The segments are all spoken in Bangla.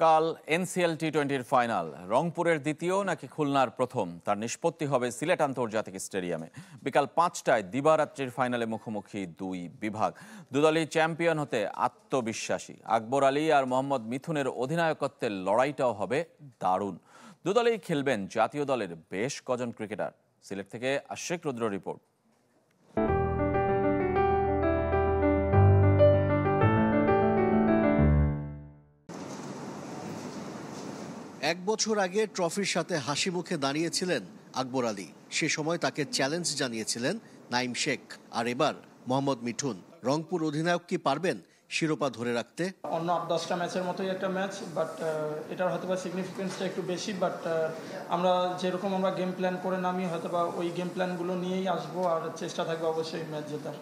কাল এনসিএল টি-20-র ফাইনাল রংপুরের দ্বিতীয় নাকি খুলনার প্রথম তার নিষ্পত্তি হবে সিলেট আন্তর্জাতিক স্টেডিয়ামে। বিকাল 5টায় দিবারাত্রির ফাইনালে মুখোমুখি দুই বিভাগ। দুদলই চ্যাম্পিয়ন হতে আত্মবিশ্বাসী। আকবর আলী আর মোহাম্মদ মিথুনের অধিনায়কত্বের লড়াইটাও হবে দারুণ। দুদলেই খেলবেন জাতীয় দলের বেশ কজন ক্রিকেটার। সিলেট থেকে আশিক রুদ্র রিপোর্ট। এক বছর আগে ট্রফির সাথে হাসি মুখে দাঁড়িয়েছিলেন আকবর আলী। সে সময় তাকে চ্যালেঞ্জ জানিয়েছিলেন নাইম শেখ। আর এবার মোহাম্মদ মিঠুন। রংপুর অধিনায়ক কি পারবেন শিরোপা ধরে রাখতে? অন্য 8-10টা ম্যাচের মতোই একটা ম্যাচ, বাট এটার হয়তো বা সিগনিফিকেন্সটা একটু বেশি। বাট আমরা যেরকম গেম প্ল্যান করে নামি হয়তো বা ওই গেম প্ল্যানগুলো নিয়েই আসবো, আর চেষ্টা থাকবে অবশ্যই ম্যাচ জেতার।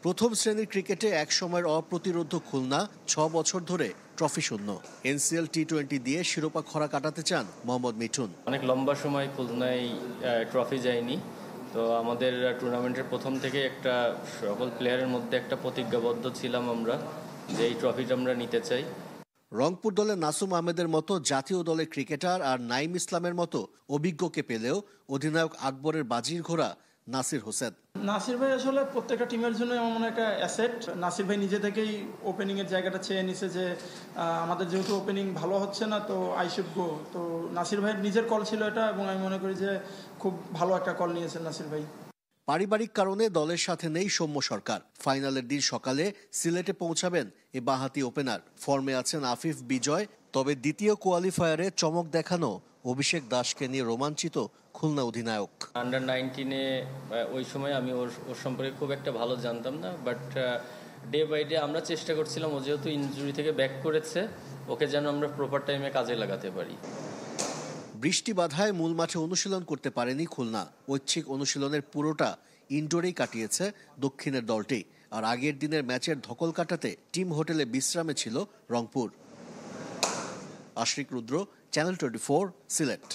প্রথম শ্রেণীর ক্রিকেটে এক সময়ের অপ্রতিরোধ্য খুলনা 6 বছর ধরে ট্রফি শূন্য। এনসিএল টি-20 দিয়ে শিরোপা খরা কাটাতে চান মোহাম্মদ মিঠুন। অনেক লম্বা সময় খুলনায় ট্রফি যায়নি, তো আমাদের টুর্নামেন্টের প্রথম থেকে একটা সকল প্লেয়ারের মধ্যে একটা প্রতিজ্ঞাবদ্ধ ছিলাম আমরা যে এই ট্রফিটা আমরা নিতে চাই। রংপুর দলের নাসুম আহমেদের মতো জাতীয় দলের ক্রিকেটার আর নাইম ইসলামের মতো অভিজ্ঞকে পেলেও অধিনায়ক আকবরের বাজির ঘোড়া নাসির হোসেন। নাসির ভাই আসলে প্রত্যেকটা টিমের জন্য আমার মনে হয় একটা অ্যাসেট। নাসির ভাই নিজে থেকেই ওপেনিং এর জায়গাটা চেয়ে নিছে যে আমাদের যেহেতু ওপেনিং ভালো হচ্ছে না, তো আই শুড গো। তো নাসির ভাইয়ের নিজের কল ছিল এটা, এবং আমি মনে করি যে খুব ভালো একটা কল নিয়েছেন নাসির ভাই। পারিবারিক কারণে দলের সাথে নেই সৌম্য সরকার। ফাইনালের দিন সকালে সিলেটে পৌঁছাবেন এ বাঁহাতি ওপেনার। ফর্মে আছেন আফিফ বিজয়। তবে দ্বিতীয় কোয়ালিফায়ারে চমক দেখানো অভিষেক দাসকে নিয়ে রোমাঞ্চিত খুলনা অধিনায়ক। আন্ডার 19-এ ওই সময় আমি ওর সম্পর্কে খুব একটা ভালো জানতাম না, বাট ডে বাই ডে আমরা চেষ্টা করছিলাম ও যেহেতু ইনজুরি থেকে ব্যাক করেছে, ওকে যেন আমরা প্রপার টাইমে কাজে লাগাতে পারি। বৃষ্টি বাধায় মূল মাঠে অনুশীলন করতে পারেনি খুলনা। ঐচ্ছিক অনুশীলনের পুরোটা ইনডোরেই কাটিয়েছে দক্ষিণের দলটি। আর আগের দিনের ম্যাচের ধকল কাটাতে টিম হোটেলে বিশ্রামে ছিল রংপুর। আশিক রুদ্র, চ্যানেল 24, সিলেট।